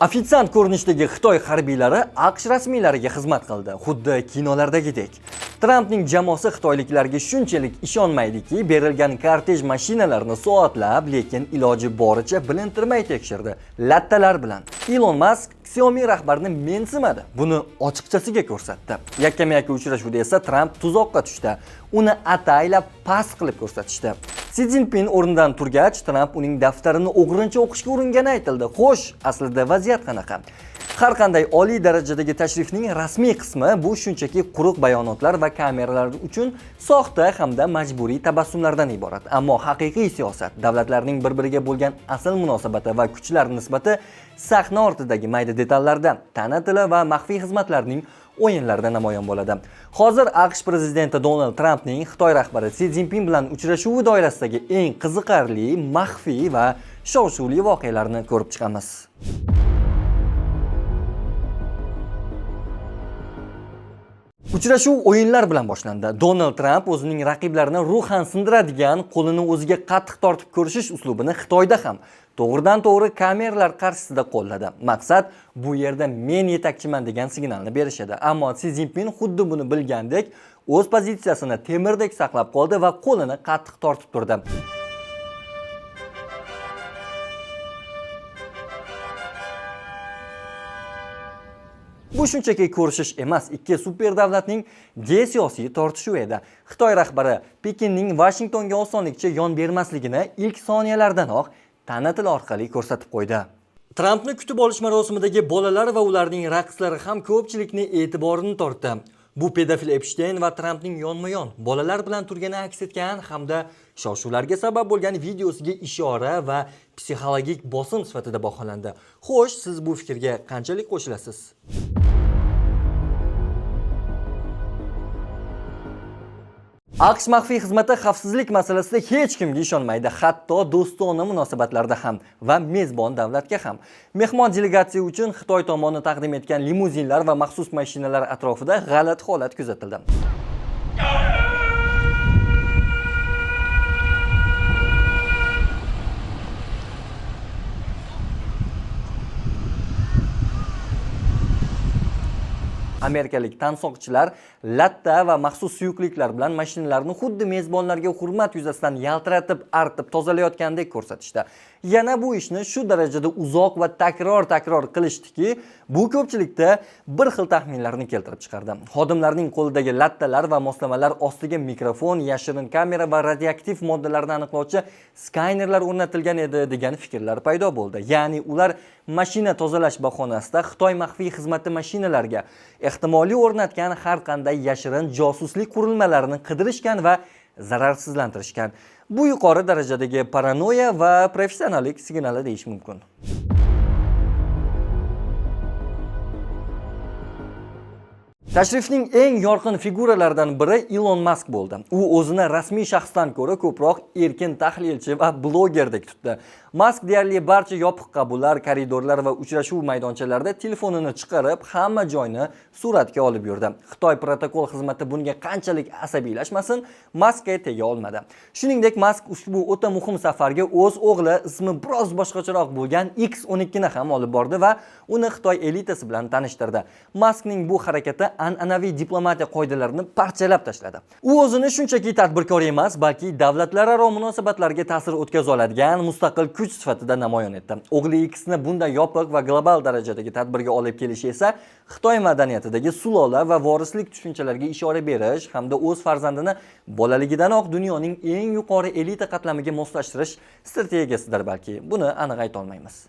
Ofitsiant ko'rinishdagi Xitoy harbiylari AQSh rasmiylariga xizmat qildi, xuddi kinolardagidek. Trampning jamoasi xitoyliklarga shunchalik ishonmaydiki, berilgan kortej mashinalarini soatlab, lekin iloji boricha bilintirmay tekshirdi, lattalar bilan. Elon Musk Xiaomi rahbarini mensimadi, buni ochiqchasiga ko'rsatdi. Yakkama-yakka uchrashuvda esa Tramp tuzoqqa tushdi. Uni ataylab past qilib ko'rsatishdi. Si Zinpin o'rnidan turgach, Tramp uning daftarini o'g'rincha o'qishga uringani aytildi. Xo'sh, aslida vaziyat qanaqa? Har qanday oliy darajadagi tashrifning rasmiy qismi bu shunchaki quruq bayonotlar va kameralar uchun soxta hamda majburiy tabassumlardan iborat. Ammo haqiqiy siyosat, davlatlarning bir-biriga bo'lgan asl munosabati va kuchlar nisbati sahna ortidagi mayda detallarda, tana tili va maxfiy xizmatlarning o'yinlarda namoyon bo'ladi. Hozir AQSh prezidenti Donald Trampning Xitoy rahbari Si Zinpin bilan uchrashuvi doirasidagi eng qiziqarli, maxfiy va shov-shuvli voqealarni ko'rib chiqamiz. Uchrashuv o'yinlar bilan boshlandi. Donald Tramp o'zining raqiblarini ruhan sindiradigan, qo'lini o'ziga qattiq tortib ko'rishish uslubini Xitoyda ham to'g'ridan-to'g'ri kameralar qarshisida qo'lladi. Maqsad bu yerda men yetakchiman degan signalni berish edi. Ammo Si Zinpin xuddi buni bilgandek o'z pozitsiyasini temirdek saqlab qoldi va qo'lini qattiq tortib turdi. Bu shunchaki ko'rishish emas, ikki super davlatning geosiyosiy tortishuvi edi. Xitoy rahbari Pekinning Vashingtonga osonlikcha yon bermasligini ilk soniyalaridanoq tana tili orqali ko'rsatib qo'ydi. Trampni kutib olish marosimidagi bolalar va ularning raqslari ham ko'pchilikning e'tiborini tortdi. Bu pedofil Epstein va Trampning yonma-yon bolalar bilan turgani aks etgan hamda shov-shuvlarga sabab bo'lgan videosiga ishora va psixologik bosim sifatida baholandi. Xo'sh, siz bu fikrga qanchalik qo'shilasiz? AQSh maxfiy xizmati xavfsizlik masalasida hech kimga ishonmaydi, hatto do'stona munosabatlarda ham va mezbon davlatga ham. Mehmon delegatsiya uchun Xitoy tomoni taqdim etgan limuzinlar va maxsus mashinalar atrofida g'alati holat kuzatildi. Amerikalik tansoqchilar latta va maxsus suyuqliklar bilan mashinalarni xuddi mezbonlarga hurmat yuzasidan yaltiratib, artib tozalayotgandek ko'rsatishdi. Yana bu ishni shu darajada uzoq va takror qilishdiki, bu ko'pchilikda bir xil taxminlarni keltirib chiqardi. Xodimlarning qo'lidagi lattalar va moslamalar ostiga mikrofon, yashirin kamera va radioaktiv moddalarni aniqlovchi skanerlar o'rnatilgan edi degan fikrlar paydo bo'ldi. Ya'ni ular mashina tozalash bahonasida Xitoy maxfiy xizmati mashinalarga ehtimoliy o'rnatgan har qanday yashirin josuslik qurilmalarini qidirishgan va zararsizlantirishgan. Bu yuqori darajadagi paranoya va professionallik signali deyish mumkin. Tashrifning eng yorqin figuralaridan biri Elon Musk bo'ldi. U o'zini rasmiy shaxsdan ko'ra ko'proq erkin tahlilchi va blogerdek tutdi. Musk deyarli barcha yopiq qabullar, koridorlar va uchrashuv maydonchalarida telefonini chiqarib, hamma joyni suratga olib yurdi. Xitoy protokol xizmati bunga qanchalik asabiylashmasin, Muskga tega olmadi. Shuningdek, Musk ushbu o'ta muhim safarga o'z o'g'li ismi biroz boshqacharoq bo'lgan X12 ni ham olib bordi va uni Xitoy elitasi bilan tanishtirdi. Muskning bu harakati an'anaviy diplomatiya qoidalarini parchalab tashladi. U o'zini shunchaki tadbirkor emas, balki davlatlararo munosabatlarga ta'sir o'tkaza oladigan mustaqil kuch sifatida namoyon etdi. O'g'li X'ni bunday yopiq va global darajadagi tadbirga olib kelishi esa Xitoy madaniyatidagi sulola va vorislik tushunchalariga ishora berish hamda o'z farzandini bolaligidanoq dunyoning eng yuqori elita qatlamiga moslashtirish strategiyasidir balki. Buni aniq ayta olmaymiz.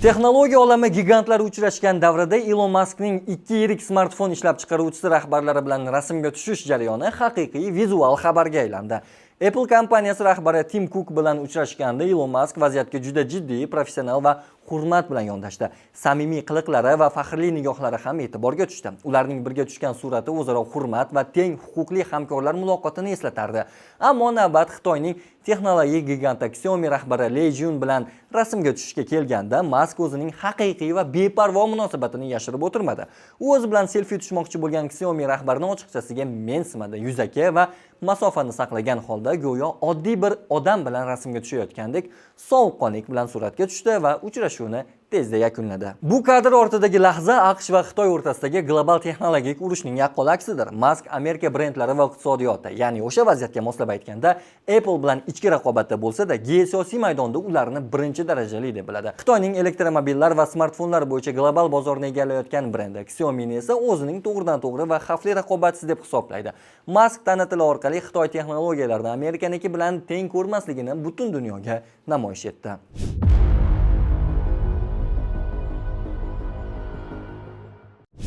Texnologiya olami gigantlari uchrashgan davrida Elon Muskning 2 yirik smartfon ishlab chiqaruvchisi rahbarlari bilan rasmga tushish jarayoni haqiqiy vizual xabarga aylandi. Apple kompaniyasi rahbari Tim Cook bilan uchrashganda Elon Musk vaziyatga juda jiddiy, professional va hurmat bilan yondashdi. Samimiy qiliqlari va faxrli nigohlari ham e'tiborga tushdi. Ularning birga tushgan surati o'zaro hurmat va teng huquqli hamkorlar muloqotini eslatardi. Ammo navbat Xitoyning texnologik giganti Xiaomi rahbari Li Jun bilan rasmga tushishga kelganda Mask o'zining haqiqiy va beparvo munosabatini yashirib o'tirmadi. U o'zi bilan selfie tushmoqchi bo'lgan Xiaomi rahbarini ochiqchasiga mensimadi. Yuzaki va masofani saqlagan holda go'yo oddiy bir odam bilan rasmga tushayotgandek sovuqqonlik bilan suratga tushdi va uchrashuvni tezda yakunladi. Bu kadr ortidagi lahza AQSh va Xitoy o'rtasidagi global texnologik urushning yaqqol aksidir. Mask Amerika brendlari va iqtisodiyoti, ya'ni o'sha vaziyatga moslab aytganda Apple bilan ichki raqobatda bo'lsa-da, geosiyosiy maydonda ularni birinchi darajali deb biladi. Xitoyning elektromobillar va smartfonlar bo'yicha global bozorni egallayotgan brendi Xiaomi esa o'zining to'g'ridan-to'g'ri va xavfli raqobatchisi deb hisoblaydi. Mask tana tili orqali Xitoy texnologiyalarini Amerikaniki bilan teng ko'rmasligini butun dunyoga namoyish etdi.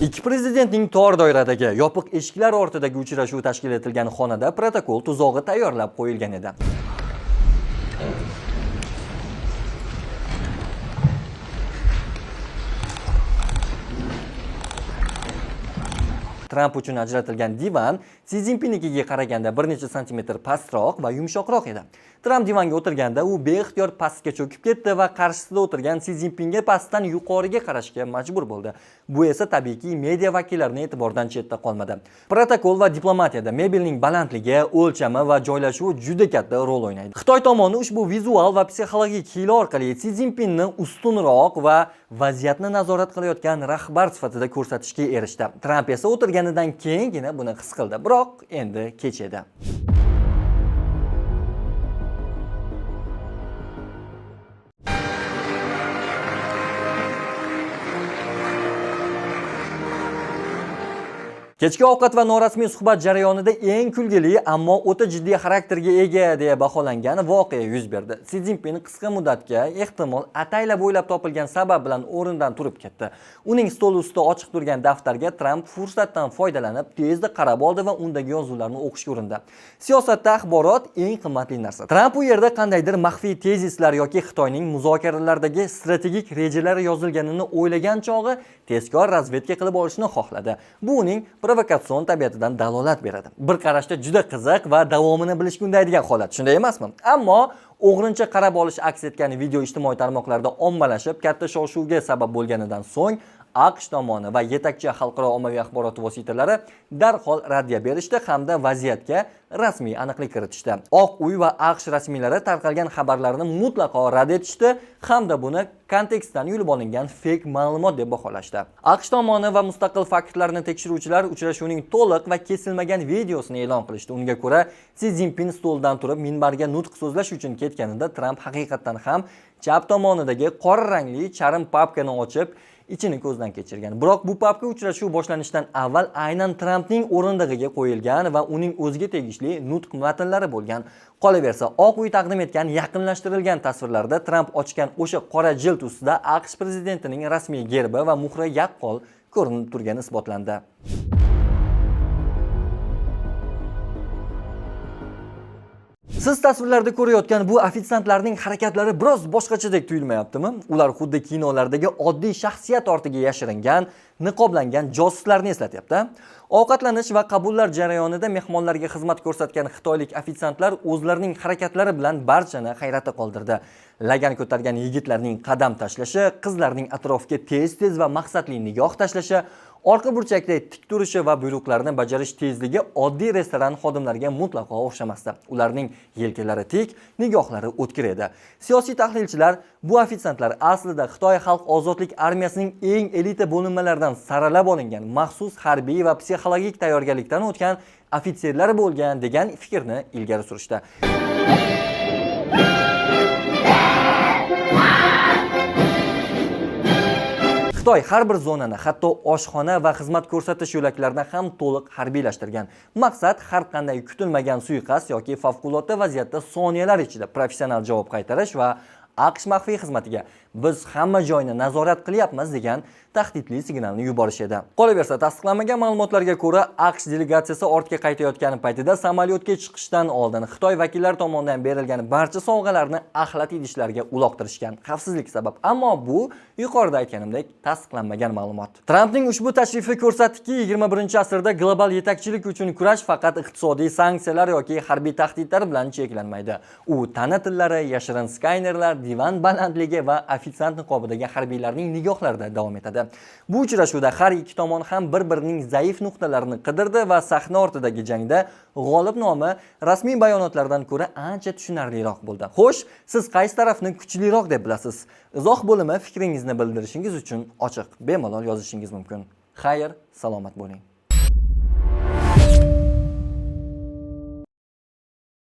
Ikki prezidentning tor doiradagi yopiq eshiklar ortidagi uchrashuv tashkil etilgan xonada protokol tuzog'i tayyorlab qo'yilgan edi. Tramp uchun ajratilgan divan Si Zinpinnikiga qaraganda bir necha santimetr pastroq va yumshoqroq edi. Tramp divanga o'tirganda u beixtiyor pastga cho'kib ketdi va qarshisida o'tirgan Si Zinpinga pastdan yuqoriga qarashga majbur bo'ldi. Bu esa tabiiyki media vakillarining e'tiboridan chetda qolmadi. Protokol va diplomatiyada mebelning balandligi, o'lchami va joylashuvi juda katta rol o'ynaydi. Xitoy tomoni ushbu vizual va psixologik hiyla orqali Si Zinpinni ustunroq va vaziyatni nazorat qilayotgan rahbar sifatida ko'rsatishga erishdi. Tramp esa o'tirganidan keyingina buni his qildi. Biroq endi kech edi. Kechki ovqat va norasmiy suhbat jarayonida eng kulgili, ammo o'ta jiddiy xarakterga ega deya baholangan voqea yuz berdi. Si Zinpin qisqa muddatga, ehtimol ataylab o'ylab topilgan sabab bilan o'rnidan turib ketdi. Uning stol ustida ochiq turgan daftarga Tramp fursatdan foydalanib tezda qarab oldi va undagi yozuvlarni o'qishga urindi. Siyosatda axborot eng qimmatli narsa. Tramp u yerda qandaydir maxfiy tezislar yoki Xitoyning muzokaralardagi strategik rejalari yozilganini o'ylagan chog'i tezkor razvedka qilib olishni xohladi. Bu uning provokatsion tabiatidan dalolat beradi. Bir qarashda juda qiziq va davomini bilishga undaydigan holat, shunday emasmi? Ammo o'g'rincha qarab olish aks etgan video ijtimoiy tarmoqlarda ommalashib, katta shov-shuvga sabab bo'lganidan so'ng AQSh tomoni va yetakchi xalqaro ommaviy axborot vositalari darhol raddiya berishdi hamda vaziyatga rasmiy aniqlik kiritishdi. Oq uy va AQSh rasmiylari tarqalgan xabarlarni mutlaqo rad etishdi hamda buni kontekstdan yulib olingan fake ma'lumot deb baholashdi. AQSh tomoni va mustaqil faktlarni tekshiruvchilar uchrashuvning to'liq va kesilmagan videosini e'lon qilishdi. Unga ko'ra, Si Zinpin stoldan turib minbarga nutq so'zlash uchun ketganida Tramp haqiqatan ham chap tomonidagi qora rangli charm papkani ochib ichini ko'zdan kechirgan. Biroq bu papka uchrashuv boshlanishidan avval aynan Trampning o'rindig'iga qo'yilgan va uning o'ziga tegishli nutq matnlari bo'lgan. Qolaversa, Oq uy taqdim etgan yaqinlashtirilgan tasvirlarda Tramp ochgan o'sha qora jild ustida AQSh prezidentining rasmiy gerbi va muhri yaqqol ko'rinib turgani isbotlandi. Siz tasvirlarda ko'rayotgan bu ofitsiantlarning harakatlari biroz boshqachadek tuyulmayaptimi? Ular xuddi kinolardagi oddiy shaxsiyat ortiga yashiringan, niqoblangan josuslarni eslatyapti. Ovqatlanish va qabullar jarayonida mehmonlarga xizmat ko'rsatgan xitoylik ofitsiantlar o'zlarining harakatlari bilan barchani hayratda qoldirdi. Lagan ko'targan yigitlarning qadam tashlashi, qizlarning atrofga tez-tez va maqsadli nigoh tashlashi, orqa burchakda tik turishi va buyruqlarni bajarish tezligi oddiy restoran xodimlariga mutlaqo o'xshamasdi. Ularning yelkalari tik, nigohlari o'tkir edi. Siyosiy tahlilchilar bu ofitsiantlar aslida Xitoy xalq ozodlik armiyasining eng elita bo'linmalaridan saralab olingan maxsus harbiy va psixologik tayyorgarlikdan o'tgan ofitserlar bo'lgan degan fikrni ilgari surishdi. Xitoy har bir zonani, hatto oshxona va xizmat ko'rsatish yo'laklarini ham to'liq harbiylashtirgan. Maqsad har qanday kutilmagan suiqasd yoki favqulodda vaziyatda soniyalar ichida professional javob qaytarish va AQSh maxfiy xizmatiga biz hamma joyni nazorat qilyapmiz degan tahdidli signalni yuborish edi. Qolaversa, tasdiqlanmagan ma'lumotlarga ko'ra, AQSh delegatsiyasi ortga qaytayotgan paytida samolyotga chiqishdan oldin Xitoy vakillari tomonidan berilgan barcha sovg'alarni axlat idishlarga uloqtirishgan xavfsizlik sabab. Ammo bu yuqorida aytganimdek tasdiqlanmagan ma'lumot. Trampning ushbu tashrifi ko'rsatdiki, 21-asrda global yetakchilik uchun kurash faqat iqtisodiy sanksiyalar yoki harbiy tahdidlar bilan cheklanmaydi. U tana tillari, yashirin skaynerlar, divan balandligi va ofitsiant niqobidagi harbiylarning nigohlarida davom etadi. Bu uchrashuvda har ikki tomon ham bir-birining zaif nuqtalarini qidirdi va sahna ortidagi jangda g'olib nomi rasmiy bayonotlardan ko'ra ancha tushunarliroq bo'ldi. Xo'sh, siz qaysi tarafni kuchliroq deb bilasiz? Izoh bo'limi fikringizni bildirishingiz uchun ochiq, bemalol yozishingiz mumkin. Xayr, salomat bo'ling.